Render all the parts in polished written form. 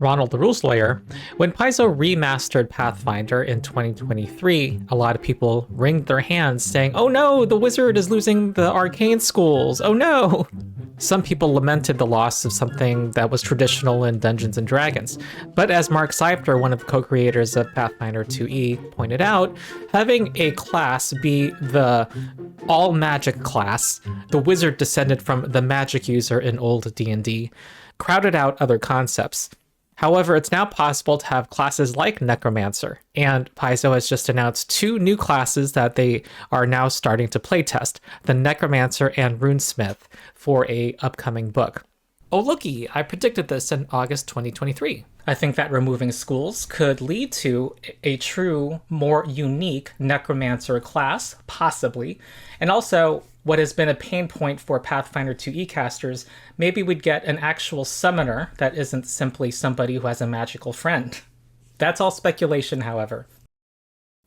Ronald the Rules Lawyer. When Paizo remastered Pathfinder in 2023, a lot of people wringed their hands saying, "Oh no, the wizard is losing the arcane schools, oh no!" Some people lamented the loss of something that was traditional in Dungeons and Dragons. But as Mark Seipter, one of the co-creators of Pathfinder 2e, pointed out, having a class be the all-magic class, the wizard descended from the magic user in old D&D, crowded out other concepts. However, it's now possible to have classes like Necromancer, and Paizo has just announced two new classes that they are now starting to playtest, the Necromancer and Runesmith, for a upcoming book. Oh looky, I predicted this in August 2023. I think that removing schools could lead to a true, more unique Necromancer class, possibly, and also what has been a pain point for Pathfinder 2e casters, maybe we'd get an actual summoner that isn't simply somebody who has a magical friend. That's all speculation, however.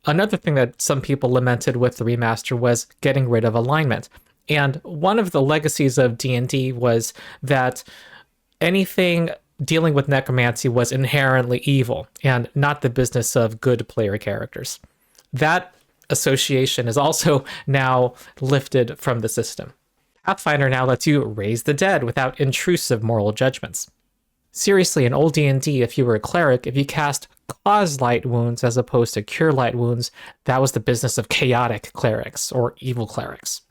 Another thing that some people lamented with the remaster was getting rid of alignment. And one of the legacies of D&D was that anything dealing with necromancy was inherently evil and not the business of good player characters. That association is also now lifted from the system. Pathfinder now lets you raise the dead without intrusive moral judgments. Seriously, in old D&D, if you were a cleric, if you cast cause light wounds as opposed to cure light wounds, that was the business of chaotic clerics or evil clerics.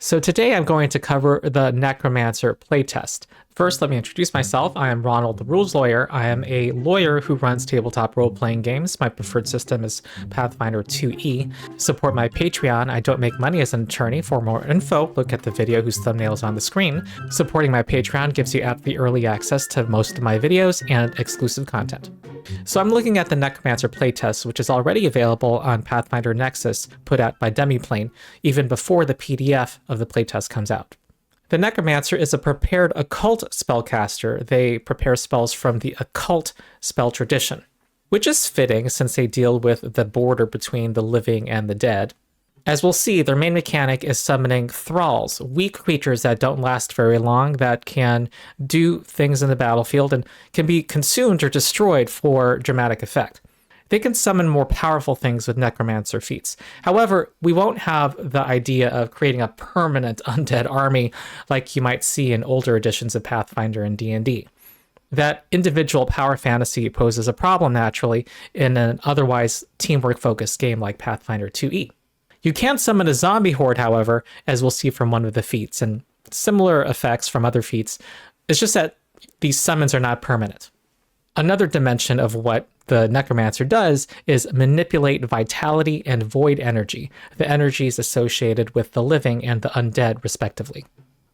So today I'm going to cover the Necromancer playtest. First, let me introduce myself. I am Ronald the Rules Lawyer. I am a lawyer who runs tabletop role-playing games. My preferred system is Pathfinder 2e. Support my Patreon. I don't make money as an attorney. For more info, look at the video whose thumbnail is on the screen. Supporting my Patreon gives you the early access to most of my videos and exclusive content. So I'm looking at the Necromancer playtest, which is already available on Pathfinder Nexus, put out by Demiplane, even before the PDF of the playtest comes out. The Necromancer is a prepared occult spellcaster. They prepare spells from the occult spell tradition, which is fitting since they deal with the border between the living and the dead. As we'll see, their main mechanic is summoning thralls, weak creatures that don't last very long, that can do things in the battlefield and can be consumed or destroyed for dramatic effect. They can summon more powerful things with necromancer feats. However, we won't have the idea of creating a permanent undead army like you might see in older editions of Pathfinder and D&D. That individual power fantasy poses a problem naturally in an otherwise teamwork-focused game like Pathfinder 2e. You can summon a zombie horde, however, as we'll see from one of the feats, and similar effects from other feats. It's just that these summons are not permanent. Another dimension of what the Necromancer does is manipulate vitality and void energy, the energies associated with the living and the undead, respectively.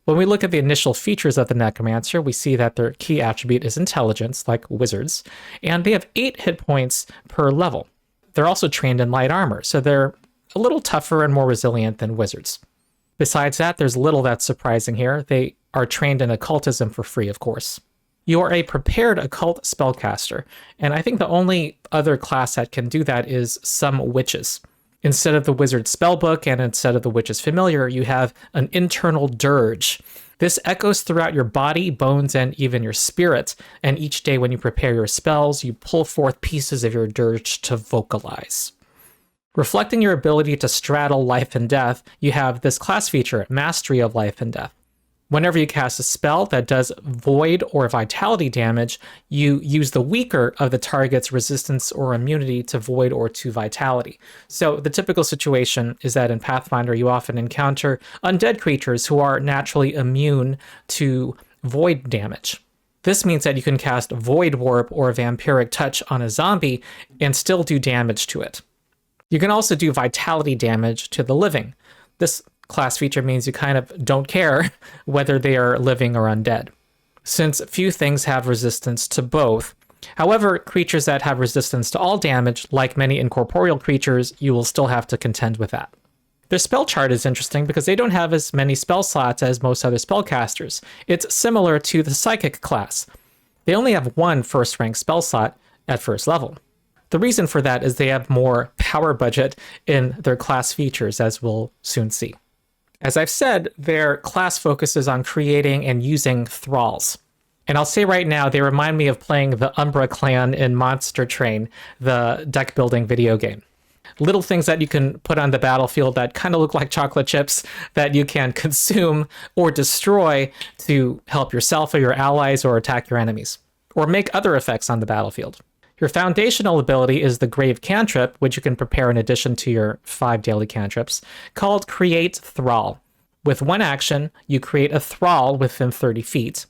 When we look at the initial features of the Necromancer, we see that their key attribute is intelligence, like wizards, and they have 8 hit points per level. They're also trained in light armor, so they're a little tougher and more resilient than wizards. Besides that, there's little that's surprising here. They are trained in occultism for free, of course. You are a prepared occult spellcaster, and I think the only other class that can do that is some witches. Instead of the wizard's spellbook and instead of the witch's familiar, you have an internal dirge. This echoes throughout your body, bones, and even your spirit, and each day when you prepare your spells, you pull forth pieces of your dirge to vocalize. Reflecting your ability to straddle life and death, you have this class feature, Mastery of Life and Death. Whenever you cast a spell that does void or vitality damage, you use the weaker of the target's resistance or immunity to void or to vitality. So the typical situation is that in Pathfinder, you often encounter undead creatures who are naturally immune to void damage. This means that you can cast Void Warp or Vampiric Touch on a zombie and still do damage to it. You can also do vitality damage to the living. This class feature means you kind of don't care whether they are living or undead, since few things have resistance to both. However, creatures that have resistance to all damage, like many incorporeal creatures, you will still have to contend with that. Their spell chart is interesting because they don't have as many spell slots as most other spellcasters. It's similar to the psychic class. They only have one first-rank spell slot at first level. The reason for that is they have more power budget in their class features, as we'll soon see. As I've said, their class focuses on creating and using thralls. And I'll say right now, they remind me of playing the Umbra clan in Monster Train, the deck building video game. Little things that you can put on the battlefield that kind of look like chocolate chips that you can consume or destroy to help yourself or your allies or attack your enemies, or make other effects on the battlefield. Your foundational ability is the Grave Cantrip, which you can prepare in addition to your 5 daily cantrips, called Create Thrall. With one action, you create a thrall within 30 feet.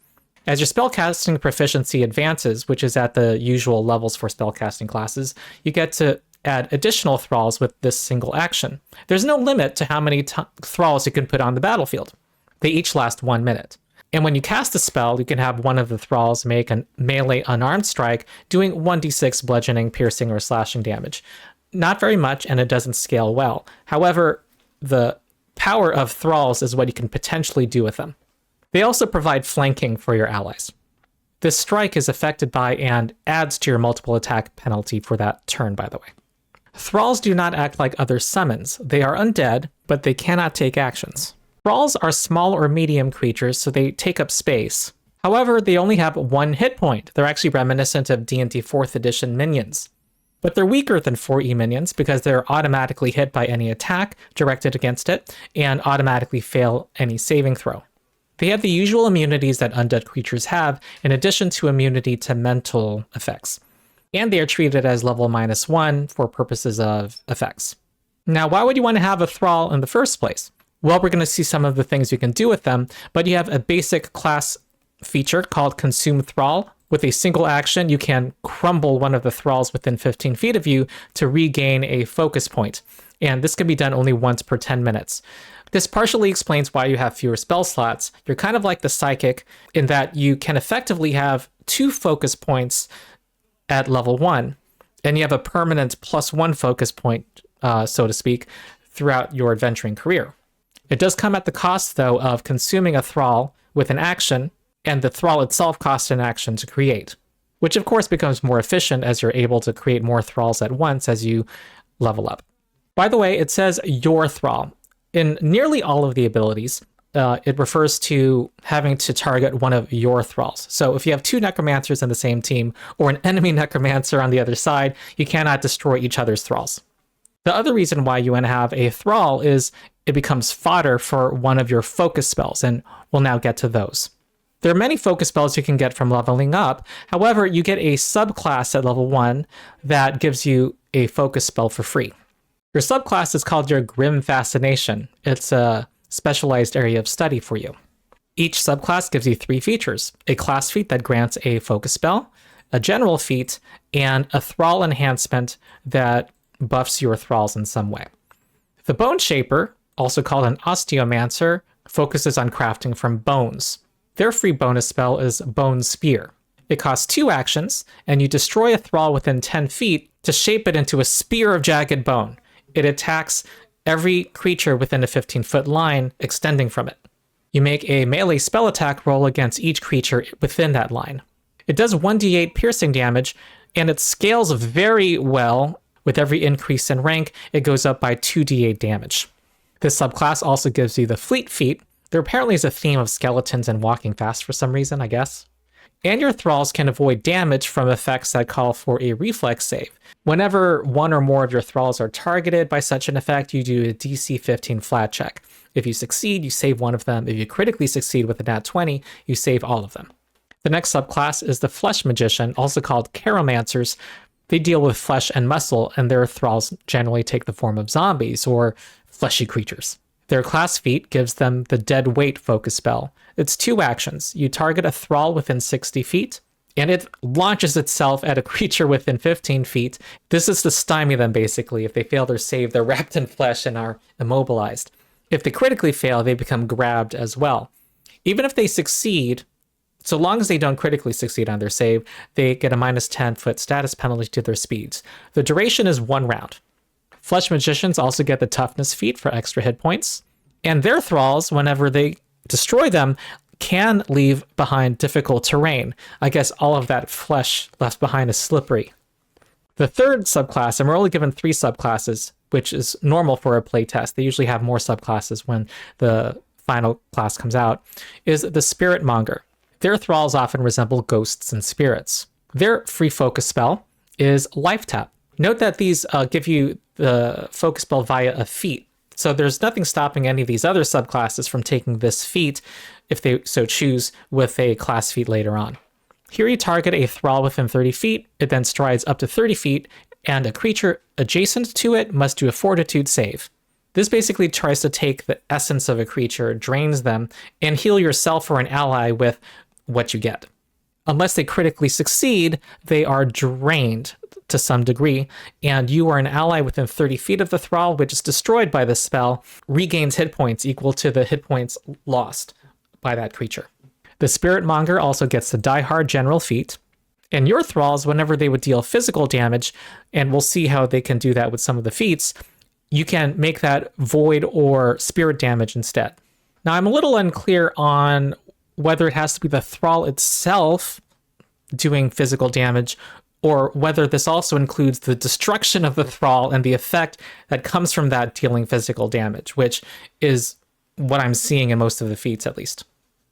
As your spellcasting proficiency advances, which is at the usual levels for spellcasting classes, you get to add additional thralls with this single action. There's no limit to how many thralls you can put on the battlefield. They each last 1 minute. And when you cast a spell, you can have one of the thralls make a melee unarmed strike, doing 1d6 bludgeoning, piercing, or slashing damage. Not very much, and it doesn't scale well. However, the power of thralls is what you can potentially do with them. They also provide flanking for your allies. This strike is affected by and adds to your multiple attack penalty for that turn, by the way. Thralls do not act like other summons. They are undead, but they cannot take actions. Thralls are small or medium creatures, so they take up space. However, they only have 1 hit point. They're actually reminiscent of D&D 4th edition minions. But they're weaker than 4e minions because they're automatically hit by any attack directed against it and automatically fail any saving throw. They have the usual immunities that undead creatures have, in addition to immunity to mental effects. And they are treated as level -1 for purposes of effects. Now, why would you want to have a thrall in the first place? Well, we're going to see some of the things you can do with them, but you have a basic class feature called Consume Thrall. With a single action, you can crumble one of the thralls within 15 feet of you to regain a focus point. And this can be done only once per 10 minutes. This partially explains why you have fewer spell slots. You're kind of like the psychic in that you can effectively have 2 focus points at level 1, and you have a permanent +1 focus point, so to speak, throughout your adventuring career. It does come at the cost, though, of consuming a thrall with an action, and the thrall itself costs an action to create, which of course becomes more efficient as you're able to create more thralls at once as you level up. By the way, it says your thrall. In nearly all of the abilities, it refers to having to target one of your thralls. So if you have 2 necromancers in the same team, or an enemy necromancer on the other side, you cannot destroy each other's thralls. The other reason why you want to have a thrall is it becomes fodder for one of your focus spells, and we'll now get to those. There are many focus spells you can get from leveling up. However, you get a subclass at level 1 that gives you a focus spell for free. Your subclass is called your Grim Fascination. It's a specialized area of study for you. Each subclass gives you 3 features: a class feat that grants a focus spell, a general feat, and a thrall enhancement that buffs your thralls in some way. The Bone Shaper, also called an Osteomancer, focuses on crafting from bones. Their free bonus spell is Bone Spear. It costs 2 actions, and you destroy a thrall within 10 feet to shape it into a spear of jagged bone. It attacks every creature within a 15-foot line extending from it. You make a melee spell attack roll against each creature within that line. It does 1d8 piercing damage, and it scales very well. With every increase in rank, it goes up by 2d8 damage. This subclass also gives you the Fleet Feat. There apparently is a theme of skeletons and walking fast for some reason, I guess. And your thralls can avoid damage from effects that call for a reflex save. Whenever one or more of your thralls are targeted by such an effect, you do a DC 15 flat check. If you succeed, you save one of them. If you critically succeed with a nat 20, you save all of them. The next subclass is the Flesh Magician, also called necromancers. They deal with flesh and muscle, and their thralls generally take the form of zombies or fleshy creatures. Their class feat gives them the Dead Weight focus spell. It's 2 actions. You target a thrall within 60 feet, and it launches itself at a creature within 15 feet. This is to stymie them, basically. If they fail their save, they're wrapped in flesh and are immobilized. If they critically fail, they become grabbed as well. Even if they succeed, so long as they don't critically succeed on their save, they get a -10-foot status penalty to their speeds. The duration is 1 round. Flesh Magicians also get the Toughness feat for extra hit points, and their thralls, whenever they destroy them, can leave behind difficult terrain. I guess all of that flesh left behind is slippery. The third subclass, and we're only given 3 subclasses, which is normal for a playtest. They usually have more subclasses when the final class comes out, is the Spirit Monger. Their thralls often resemble ghosts and spirits. Their free focus spell is Life Tap. Note that these give you the focus spell via a feat, so there's nothing stopping any of these other subclasses from taking this feat, if they so choose, with a class feat later on. Here you target a thrall within 30 feet, it then strides up to 30 feet, and a creature adjacent to it must do a fortitude save. This basically tries to take the essence of a creature, drains them, and heal yourself or an ally with what you get. Unless they critically succeed, they are drained to some degree, and you or an ally within 30 feet of the thrall, which is destroyed by this spell, regains hit points equal to the hit points lost by that creature. The Spirit Monger also gets the Die Hard general feat, and your thralls, whenever they would deal physical damage, and we'll see how they can do that with some of the feats, you can make that void or spirit damage instead. Now, I'm a little unclear on whether it has to be the thrall itself doing physical damage, or whether this also includes the destruction of the thrall and the effect that comes from that dealing physical damage, which is what I'm seeing in most of the feats, at least.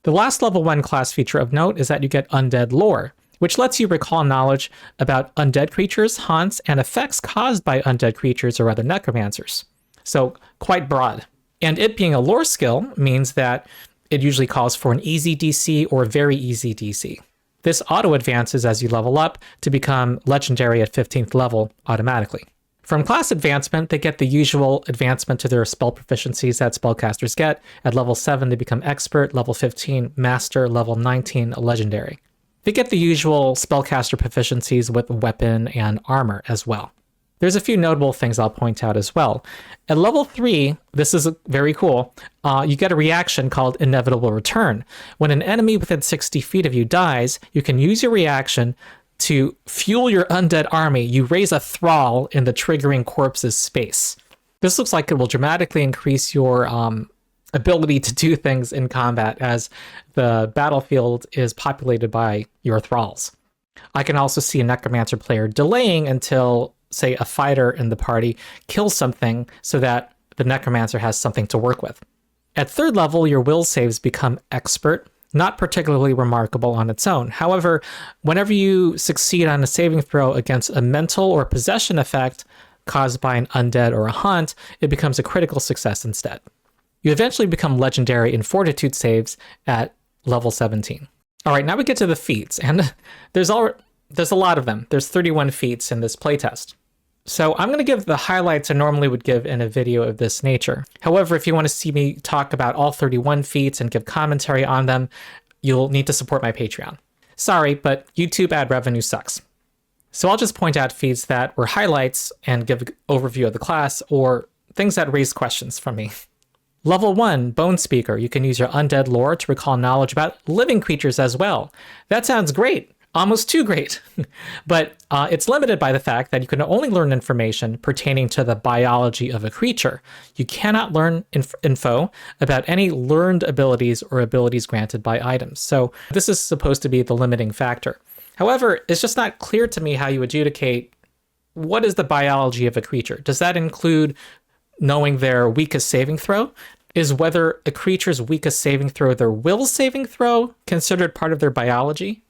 The last level 1 class feature of note is that you get Undead Lore, which lets you recall knowledge about undead creatures, haunts, and effects caused by undead creatures or other necromancers. So quite broad. And it being a lore skill means that it usually calls for an easy DC or very easy DC. This auto advances as you level up to become legendary at 15th level automatically. From class advancement, they get the usual advancement to their spell proficiencies that spellcasters get. At level 7, they become expert, level 15, master, level 19, legendary. They get the usual spellcaster proficiencies with weapon and armor as well. There's a few notable things I'll point out as well. At level 3, this is very cool, you get a reaction called Inevitable Return. When an enemy within 60 feet of you dies, you can use your reaction to fuel your undead army. You raise a thrall in the triggering corpse's space. This looks like it will dramatically increase your ability to do things in combat as the battlefield is populated by your thralls. I can also see a necromancer player delaying until, say, a fighter in the party kills something so that the necromancer has something to work with. At 3rd level, your will saves become expert, not particularly remarkable on its own. However, whenever you succeed on a saving throw against a mental or possession effect caused by an undead or a haunt, it becomes a critical success instead. You eventually become legendary in fortitude saves at level 17. All right, now we get to the feats, and there's a lot of them. There's 31 feats in this playtest. So I'm going to give the highlights I normally would give in a video of this nature. However, if you want to see me talk about all 31 feats and give commentary on them, you'll need to support my Patreon. Sorry, but YouTube ad revenue sucks. So I'll just point out feats that were highlights and give an overview of the class, or things that raised questions from me. Level 1, Bone Speaker. You can use your undead lore to recall knowledge about living creatures as well. That sounds great. Almost too great. But it's limited by the fact that you can only learn information pertaining to the biology of a creature. You cannot learn info about any learned abilities or abilities granted by items. So this is supposed to be the limiting factor. However, it's just not clear to me how you adjudicate what is the biology of a creature. Does that include knowing their weakest saving throw? Is whether a creature's weakest saving throw their will saving throw considered part of their biology?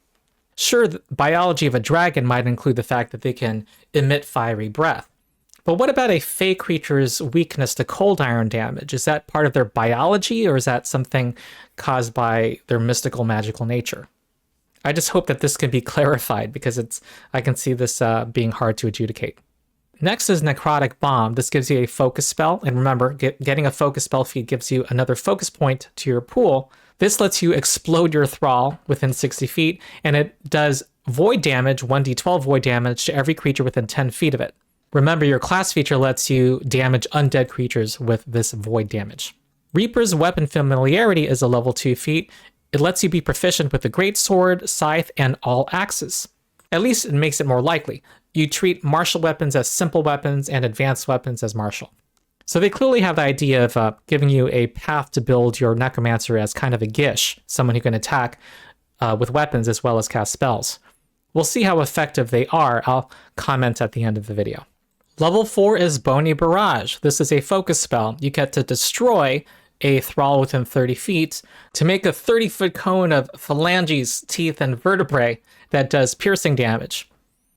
Sure, the biology of a dragon might include the fact that they can emit fiery breath. But what about a fey creature's weakness to cold iron damage? Is that part of their biology, or is that something caused by their mystical magical nature? I just hope that this can be clarified, because I can see this being hard to adjudicate. Next is Necrotic Bomb. This gives you a focus spell, and remember, getting a focus spell feat gives you another focus point to your pool. This lets you explode your thrall within 60 feet, and it does void damage, 1d12 void damage to every creature within 10 feet of it. Remember, your class feature lets you damage undead creatures with this void damage. Reaper's Weapon Familiarity is a level 2 feat. It lets you be proficient with the greatsword, scythe, and all axes. At least it makes it more likely. You treat martial weapons as simple weapons and advanced weapons as martial. So they clearly have the idea of giving you a path to build your necromancer as kind of a gish, someone who can attack with weapons as well as cast spells. We'll see how effective they are. I'll comment at the end of the video. Level 4 is Bony Barrage. This is a focus spell. You get to destroy a thrall within 30 feet to make a 30-foot cone of phalanges, teeth, and vertebrae that does piercing damage.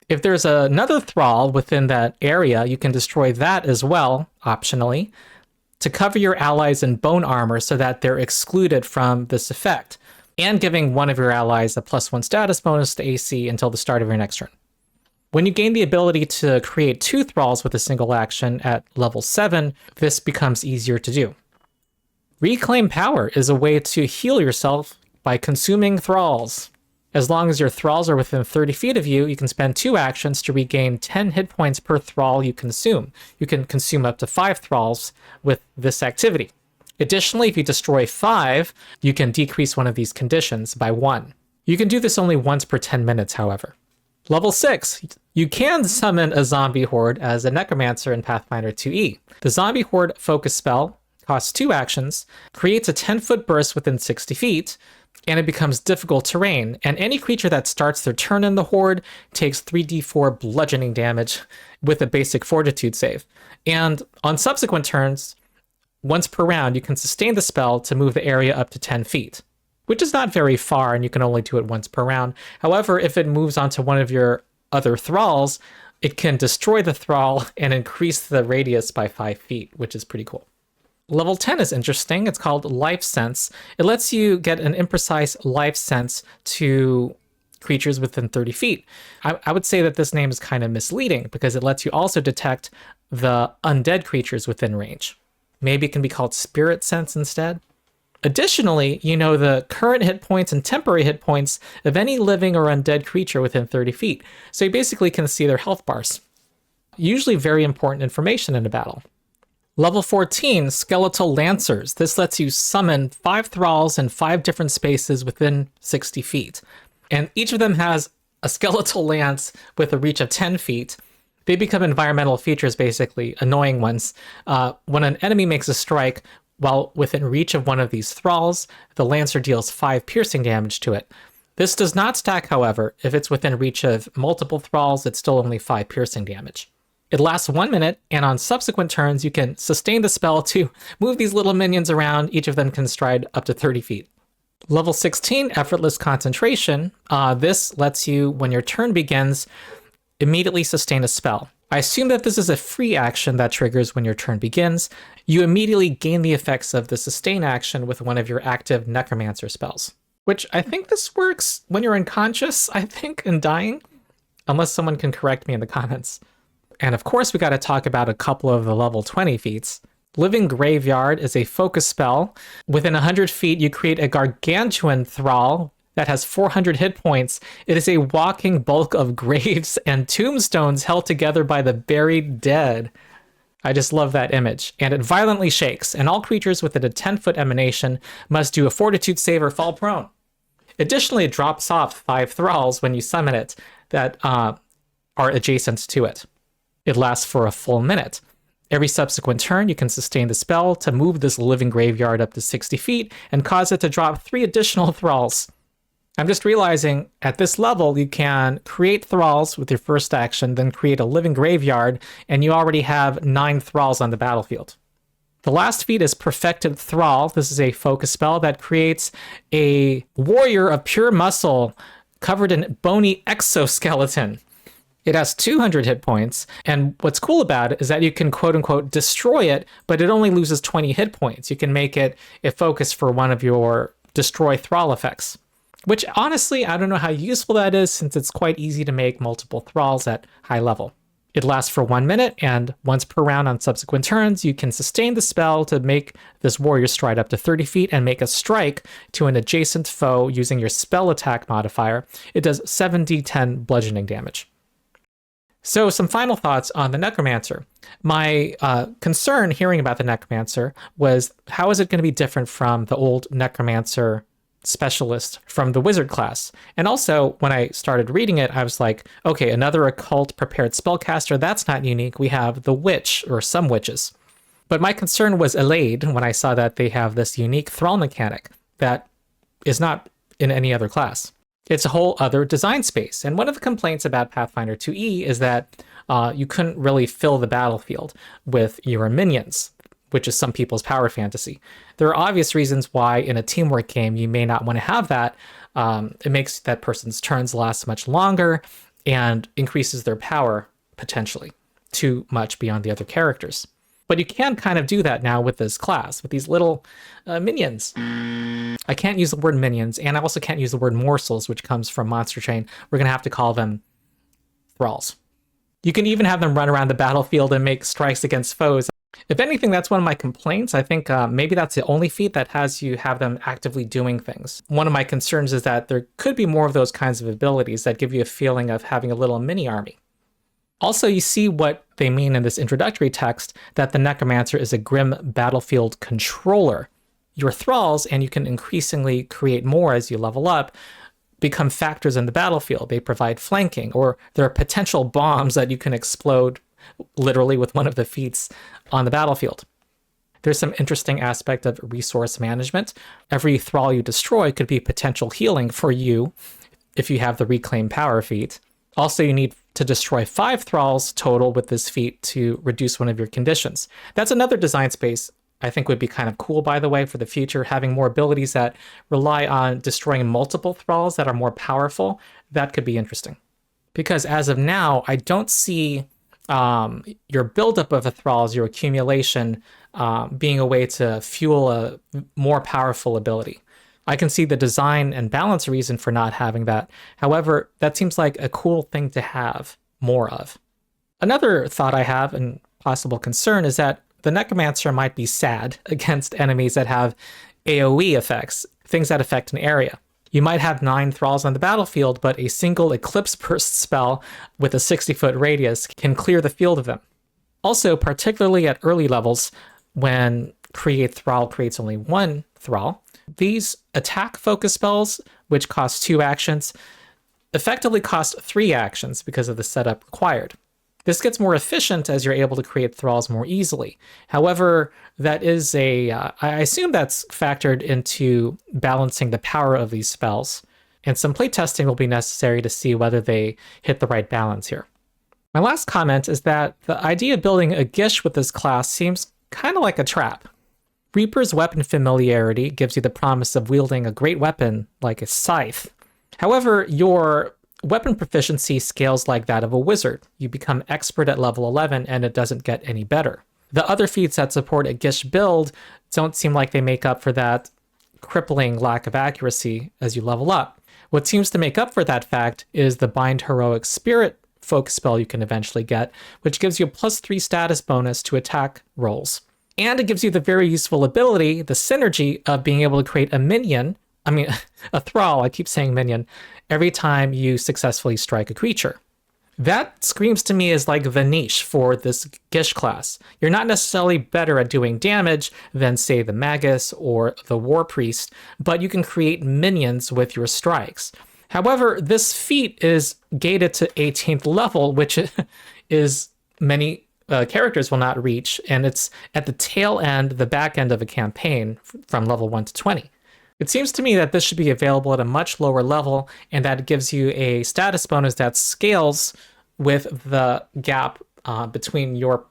If there's another thrall within that area, you can destroy that as well, optionally, to cover your allies in bone armor so that they're excluded from this effect, and giving one of your allies a +1 status bonus to AC until the start of your next turn. When you gain the ability to create 2 thralls with a single action at level 7, this becomes easier to do. Reclaim Power is a way to heal yourself by consuming thralls. As long as your thralls are within 30 feet of you, you can spend 2 actions to regain 10 hit points per thrall you consume. You can consume up to 5 thralls with this activity. Additionally, if you destroy 5, you can decrease one of these conditions by 1. You can do this only once per 10 minutes, however. Level 6, you can summon a zombie horde as a necromancer in Pathfinder 2e. The zombie horde focus spell costs 2 actions, creates a 10-foot burst within 60 feet, and it becomes difficult terrain, and any creature that starts their turn in the horde takes 3d4 bludgeoning damage with a basic fortitude save. And on subsequent turns, once per round, you can sustain the spell to move the area up to 10 feet, which is not very far, and you can only do it once per round. However, if it moves onto one of your other thralls, it can destroy the thrall and increase the radius by 5 feet, which is pretty cool. Level 10 is interesting. It's called Life Sense. It lets you get an imprecise life sense to creatures within 30 feet. I would say that this name is kind of misleading because it lets you also detect the undead creatures within range. Maybe it can be called Spirit Sense instead. Additionally, you know the current hit points and temporary hit points of any living or undead creature within 30 feet. So you basically can see their health bars. Usually very important information in a battle. Level 14, Skeletal Lancers. This lets you summon 5 thralls in 5 different spaces within 60 feet. And each of them has a skeletal lance with a reach of 10 feet. They become environmental features, basically, annoying ones. When an enemy makes a strike, while within reach of one of these thralls, the Lancer deals 5 piercing damage to it. This does not stack, however. If it's within reach of multiple thralls, it's still only 5 piercing damage. It lasts 1 minute, and on subsequent turns, you can sustain the spell to move these little minions around. Each of them can stride up to 30 feet. Level 16, Effortless Concentration. This lets you, when your turn begins, immediately sustain a spell. I assume that this is a free action that triggers when your turn begins. You immediately gain the effects of the sustain action with one of your active necromancer spells, which I think this works when you're unconscious, I think, and dying, unless someone can correct me in the comments. And of course, we got to talk about a couple of the level 20 feats. Living Graveyard is a focus spell. Within 100 feet, you create a gargantuan thrall that has 400 hit points. It is a walking bulk of graves and tombstones held together by the buried dead. I just love that image. And it violently shakes, and all creatures within a 10-foot emanation must do a fortitude save or fall prone. Additionally, it drops off 5 thralls when you summon it that are adjacent to it. It lasts for a full minute. Every subsequent turn, you can sustain the spell to move this living graveyard up to 60 feet and cause it to drop 3 additional thralls. I'm just realizing at this level, you can create thralls with your first action, then create a living graveyard, and you already have 9 thralls on the battlefield. The last feat is Perfected Thrall. This is a focus spell that creates a warrior of pure muscle covered in bony exoskeleton. It has 200 hit points, and what's cool about it is that you can quote-unquote destroy it, but it only loses 20 hit points. You can make it a focus for one of your destroy thrall effects, which honestly, I don't know how useful that is since it's quite easy to make multiple thralls at high level. It lasts for 1 minute, and once per round on subsequent turns, you can sustain the spell to make this warrior stride up to 30 feet and make a strike to an adjacent foe using your spell attack modifier. It does 7d10 bludgeoning damage. So some final thoughts on the Necromancer. My concern hearing about the Necromancer was, how is it going to be different from the old Necromancer specialist from the wizard class? And also, when I started reading it, I was like, okay, another occult prepared spellcaster, that's not unique. We have the witch, or some witches. But my concern was allayed when I saw that they have this unique thrall mechanic that is not in any other class. It's a whole other design space. And one of the complaints about Pathfinder 2e is that you couldn't really fill the battlefield with your minions which is some people's power fantasy. There are obvious reasons why in a teamwork game you may not want to have that. It makes that person's turns last much longer and increases their power potentially too much beyond the other characters. But you can kind of do that now with this class, with these little minions. I can't use the word minions, and I also can't use the word morsels, which comes from Monster Train. We're going to have to call them thralls. You can even have them run around the battlefield and make strikes against foes. If anything, that's one of my complaints. I think maybe that's the only feat that has you have them actively doing things. One of my concerns is that there could be more of those kinds of abilities that give you a feeling of having a little mini army. Also, you see what they mean in this introductory text, that the necromancer is a grim battlefield controller. Your thralls, and you can increasingly create more as you level up, become factors in the battlefield. They provide flanking, or there are potential bombs that you can explode literally with one of the feats on the battlefield. There's some interesting aspect of resource management. Every thrall you destroy could be potential healing for you if you have the reclaim power feat. Also, you need to destroy 5 thralls total with this feat to reduce one of your conditions. That's another design space I think would be kind of cool, by the way, for the future, having more abilities that rely on destroying multiple thralls that are more powerful. That could be interesting. Because as of now, I don't see your buildup of the thralls, your accumulation, being a way to fuel a more powerful ability. I can see the design and balance reason for not having that. However, that seems like a cool thing to have more of. Another thought I have, and possible concern, is that the necromancer might be sad against enemies that have AoE effects, things that affect an area. You might have 9 thralls on the battlefield, but a single Eclipse Burst spell with a 60-foot radius can clear the field of them. Also, particularly at early levels, when Create Thrall creates only 1 thrall, these attack focus spells, which cost 2 actions, effectively cost 3 actions because of the setup required. This gets more efficient as you're able to create thralls more easily. However, that is I assume that's factored into balancing the power of these spells, and some playtesting will be necessary to see whether they hit the right balance here. My last comment is that the idea of building a Gish with this class seems kind of like a trap. Reaper's weapon familiarity gives you the promise of wielding a great weapon like a scythe. However, your weapon proficiency scales like that of a wizard. You become expert at level 11 and it doesn't get any better. The other feats that support a Gish build don't seem like they make up for that crippling lack of accuracy as you level up. What seems to make up for that fact is the Bind Heroic Spirit focus spell you can eventually get, which gives you a +3 status bonus to attack rolls. And it gives you the very useful ability, the synergy of being able to create a thrall, I keep saying minion, every time you successfully strike a creature. That screams to me as like the niche for this Gish class. You're not necessarily better at doing damage than, say, the Magus or the War Priest, but you can create minions with your strikes. However, this feat is gated to 18th level, which is many characters will not reach, and it's at the tail end, the back end of a campaign from level 1 to 20. It seems to me that this should be available at a much lower level, and that it gives you a status bonus that scales with the gap between your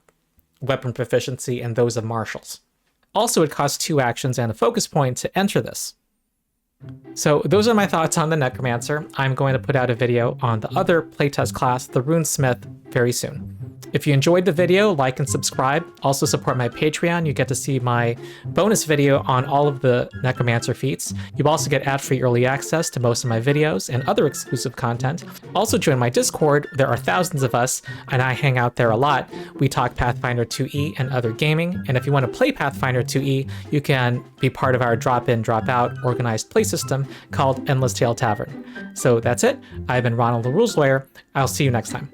weapon proficiency and those of martials. Also, it costs 2 actions and a focus point to enter this. So those are my thoughts on the Necromancer. I'm going to put out a video on the other playtest class, the Runesmith, very soon. If you enjoyed the video, like and subscribe. Also support my Patreon. You get to see my bonus video on all of the Necromancer feats. You also get ad-free early access to most of my videos and other exclusive content. Also join my Discord. There are thousands of us, and I hang out there a lot. We talk Pathfinder 2e and other gaming, and if you want to play Pathfinder 2e, you can be part of our drop-in, drop-out organized play system called Endless Tale Tavern. So that's it. I've been Ronald the Rules Lawyer. I'll see you next time.